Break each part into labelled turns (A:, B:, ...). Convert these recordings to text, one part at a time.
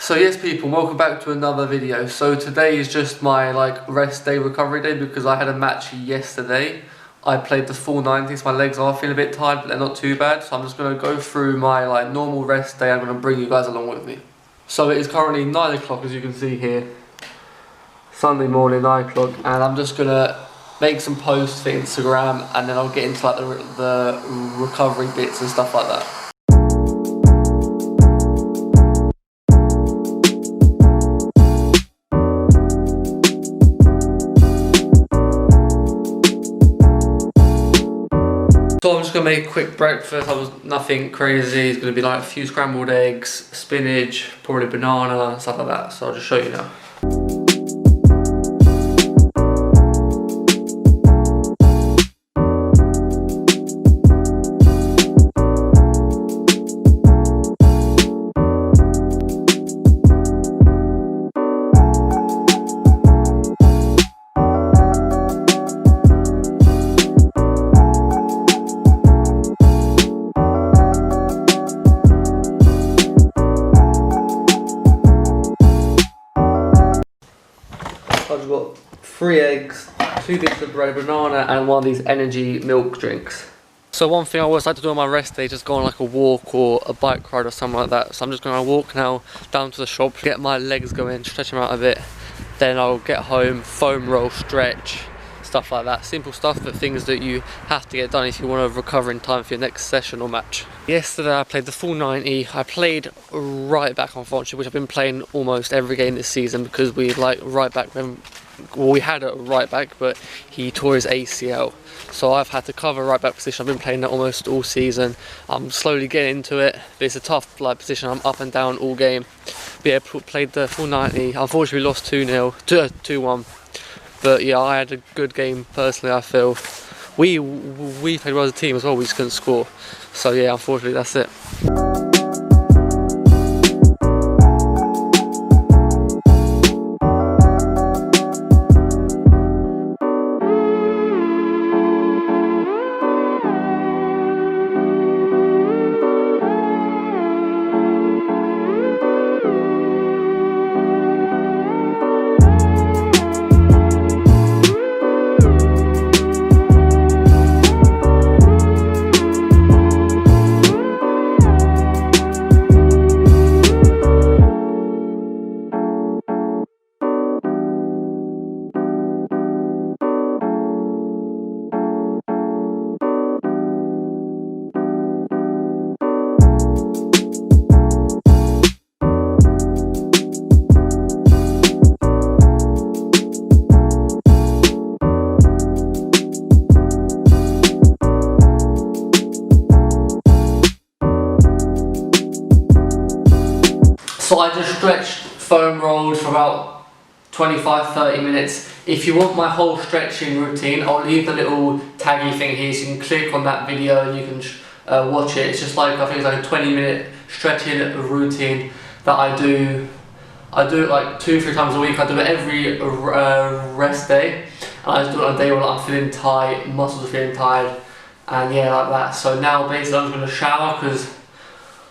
A: So yes people, welcome back to another video. So today is just my rest day, recovery day, because I had a match yesterday. I played the full 90s, my legs are feeling a bit tired but they're not too bad. So I'm just going to go through my normal rest day. I'm going to bring you guys along with me. So it is currently 9 o'clock as you can see here. Sunday morning, 9 o'clock, and I'm just going to make some posts for Instagram, and then I'll get into the recovery bits and stuff like that. So I'm just going to make a quick breakfast. I was nothing crazy. It's going to be like a few scrambled eggs, spinach, probably banana, stuff like that. So I'll just show you now. I've got 3 eggs, 2 bits of bread, banana, and one of these energy milk drinks. So one thing I always like to do on my rest day, just go on a walk or a bike ride or something like that. So I'm just going to walk now down to the shop, get my legs going, stretch them out a bit. Then I'll get home, foam roll, stretch, stuff like that. Simple stuff, but things that you have to get done if you want to recover in time for your next session or match. Yesterday I played the full 90. I played right back, unfortunately, which I've been playing almost every game this season because we right back when, well, we had a right back, but he tore his ACL. So I've had to cover right back position. I've been playing that almost all season. I'm slowly getting into it, but it's a tough position. I'm up and down all game. But yeah, played the full 90. Unfortunately, lost 2-0, 2-1. But yeah, I had a good game personally. I feel we played well as a team as well. We just couldn't score. So yeah, unfortunately, that's it. So I just stretched, foam rolled for about 25-30 minutes. If you want my whole stretching routine, I'll leave the little taggy thing here so you can click on that video and you can watch it. It's just I think it's like a 20-minute stretching routine that I do. I do it like 2-3 times a week. I do it every rest day. And I just do it on a day when I'm feeling tight, muscles are feeling tired, and yeah, like that. So now basically I'm going to shower because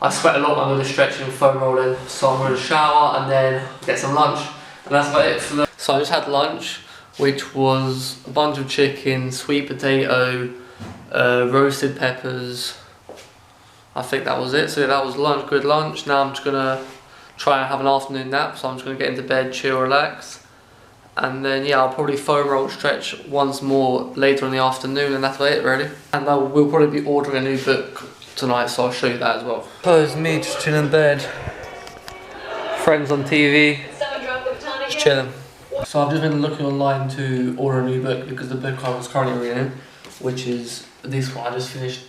A: I sweat a lot under the stretching and foam rolling, so I'm going to shower and then get some lunch, and that's about it for the... So I just had lunch, which was a bunch of chicken, sweet potato, roasted peppers. I think that was it. So yeah, that was lunch, good lunch. Now I'm just going to try and have an afternoon nap, so I'm just going to get into bed, chill, relax. And then yeah, I'll probably foam roll stretch once more later in the afternoon, and that's about it really. And I will probably be ordering a new book tonight, so I'll show you that as well. So it's me just chilling in bed, friends on TV, just chilling. So I've just been looking online to order a new book because the book I was currently reading, which is this one, I just finished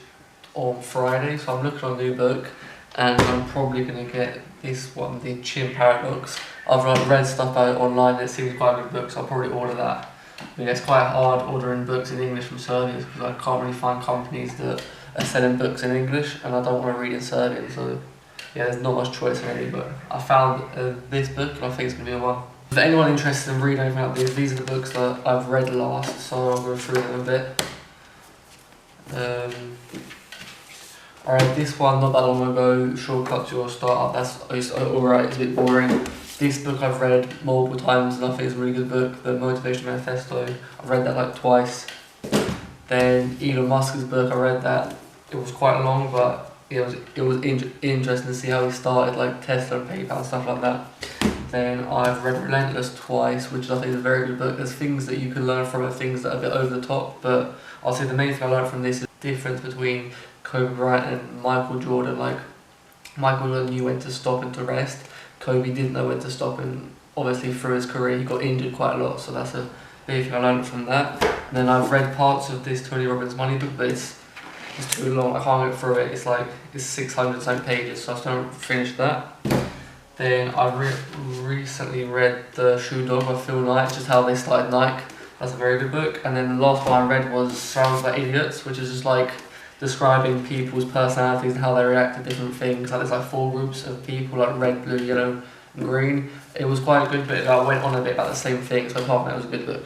A: on Friday, so I'm looking on a new book and I'm probably going to get this one, the Chin Parrot books. I've read stuff about it online, it seems quite a good book, so I'll probably order that. I mean, it's quite hard ordering books in English from Serbians because I can't really find companies that are selling books in English, and I don't want to read in Serbian, so yeah, there's not much choice really. But I found this book, and I think it's going to be a one. If anyone interested in reading anything like these are the books that I've read last, so I'll go through them a bit. I read this one not that long ago, Shortcut to Your Startup. It's alright, it's a bit boring. This book I've read multiple times and I think it's a really good book, The Motivation Manifesto. I've read that like twice. Then Elon Musk's book, I read that. It was quite long, but it was interesting to see how he started, like Tesla and PayPal and stuff like that. Then I've read Relentless twice, which I think is a very good book. There's things that you can learn from it, things that are a bit over the top, but I'll say the main thing I learned from this is the difference between Kobe Bryant and Michael Jordan. Like, Michael Jordan knew when to stop and to rest. Kobe didn't know when to stop, and obviously through his career he got injured quite a lot, so that's a big thing I learned from that. And then I've read parts of this Tony Robbins Moneybook, but it's too long, I can't get through it. It's 600 something pages, so I still haven't finished that. Then I recently read The Shoe Dog by Phil Knight, just how they started Nike. That's a very good book. And then the last one I read was Surrounded by Idiots, which is just like describing people's personalities and how they react to different things. Like there's like 4 groups of people, like red, blue, yellow, and green. It was quite a good book. I went on a bit about the same thing, so apart from that, it was a good book.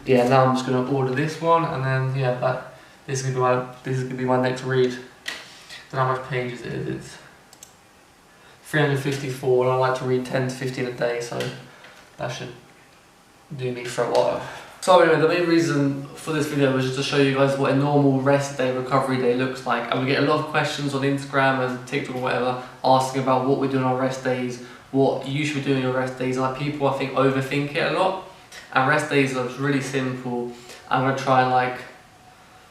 A: Yeah, now I'm just gonna order this one, and then yeah, this is gonna be my next read. I don't know how much pages it is. It's 354, and I like to read 10 to 15 a day, so that should do me for a while. So anyway, the main reason for this video was just to show you guys what a normal rest day, recovery day looks like. And we get a lot of questions on Instagram and TikTok or whatever asking about what we do on our rest days, what you should be doing on your rest days. Like, people I think overthink it a lot. And rest days are really simple. I'm going to try and like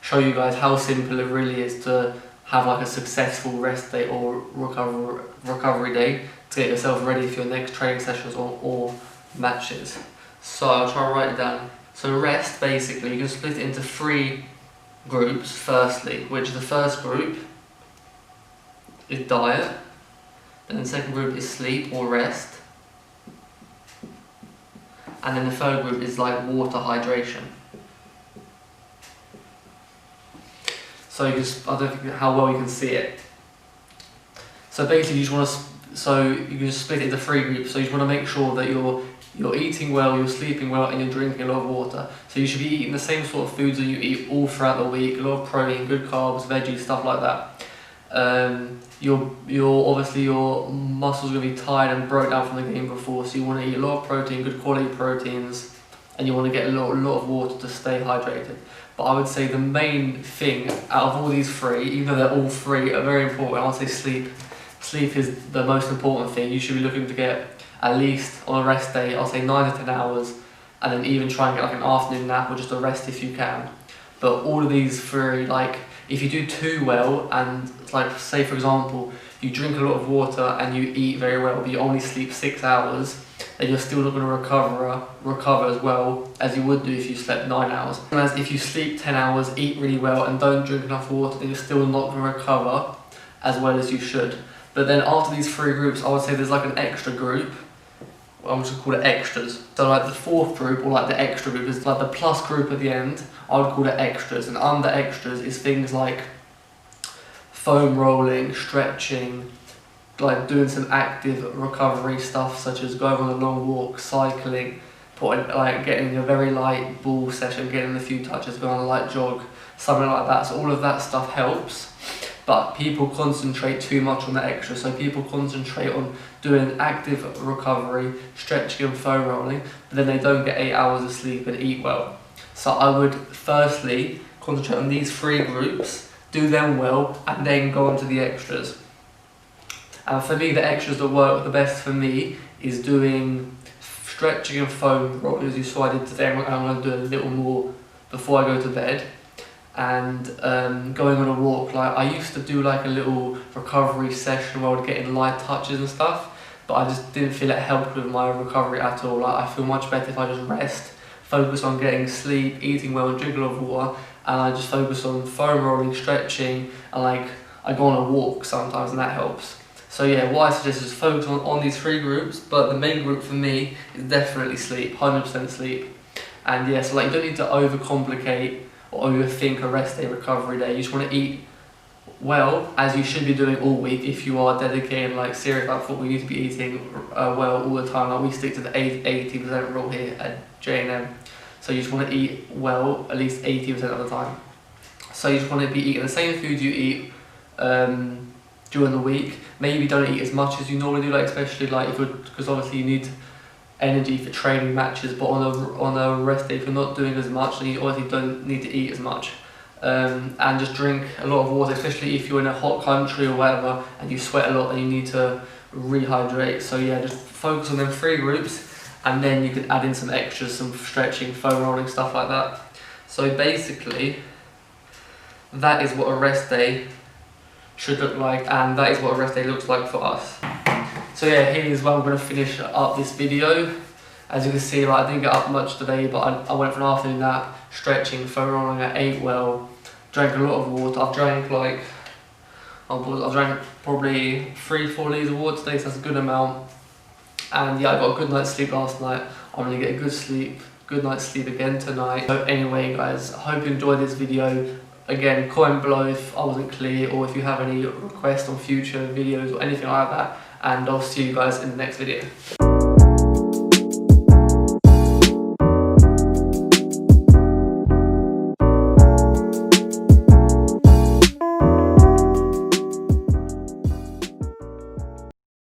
A: show you guys how simple it really is to have like a successful rest day or recovery day to get yourself ready for your next training sessions or matches. So I'll try and write it down. So rest, basically, you can split it into 3 groups firstly, which the first group is diet, then the second group is sleep or rest, and then the third group is like water hydration. So I don't think how well you can see it. So basically you just want to, you can just split it into 3 groups. So you just want to make sure that you're eating well, you're sleeping well, and you're drinking a lot of water. So you should be eating the same sort of foods that you eat all throughout the week, a lot of protein, good carbs, veggies, stuff like that. Obviously your muscles are going to be tired and broke down from the game before, so you want to eat a lot of protein, good quality proteins, and you want to get a lot of water to stay hydrated. But I would say the main thing out of all these 3, even though they're all 3 are very important, I would say sleep. Sleep is the most important thing. You should be looking to get at least on a rest day, I'll say 9 to 10 hours, and then even try and get like an afternoon nap or just a rest if you can. But all of these 3, like if you do too well, and like say for example, you drink a lot of water and you eat very well, but you only sleep 6 hours, then you're still not going to recover as well as you would do if you slept 9 hours. Whereas if you sleep 10 hours, eat really well, and don't drink enough water, then you're still not going to recover as well as you should. But then after these 3 groups, I would say there's like an extra group. I'm just going to call it extras. So like the 4th group, or like the extra group, is like the plus group at the end. I would call it extras, and under extras is things like foam rolling, stretching, like doing some active recovery stuff such as going on a long walk, cycling, getting a very light ball session, getting a few touches, going on a light jog, something like that. So all of that stuff helps. But people concentrate too much on the extra, so people concentrate on doing active recovery, stretching and foam rolling, but then they don't get 8 hours of sleep and eat well. So I would firstly concentrate on these 3 groups, do them well, and then go on to the extras. And for me, the extras that work the best for me is doing stretching and foam rolling, as you saw I did today. I'm going to do a little more before I go to bed. And going on a walk. Like I used to do like a little recovery session where I would get in light touches and stuff, but I just didn't feel it helped with my recovery at all. Like I feel much better if I just rest, focus on getting sleep, eating well, and drink a lot of water, and I just focus on foam rolling, stretching, and like I go on a walk sometimes, and that helps. So yeah, what I suggest is focus on these 3 groups, but the main group for me is definitely sleep, 100% sleep. And yeah, so like you don't need to overcomplicate or overthink a rest day, recovery day. You just want to eat well, as you should be doing all week if you are dedicated, like serious about football. You need to be eating well all the time. Like we stick to the 80% rule here at J&M. So you just want to eat well at least 80% of the time. So you just want to be eating the same food you eat during the week. Maybe don't eat as much as you normally do, like especially like because obviously you need energy for training matches, but on a rest day, if you're not doing as much, then you obviously don't need to eat as much. And just drink a lot of water, especially if you're in a hot country or whatever and you sweat a lot, then you need to rehydrate. So yeah, just focus on them 3 groups, and then you can add in some extras, some stretching, foam rolling, stuff like that. So basically, that is what a rest day should look like, and that is what a rest day looks like for us. So yeah, here is where I'm going to finish up this video. As you can see, like, I didn't get up much today, but I went for an afternoon nap, stretching, foam rolling, I ate well, drank a lot of water. I've drank probably 3-4 litres of water today, so that's a good amount. And yeah, I got a good night's sleep last night. I'm going to get a good night's sleep again tonight. So anyway guys, I hope you enjoyed this video. Again, comment below if I wasn't clear, or if you have any requests on future videos or anything like that. And I'll see you guys in the next video.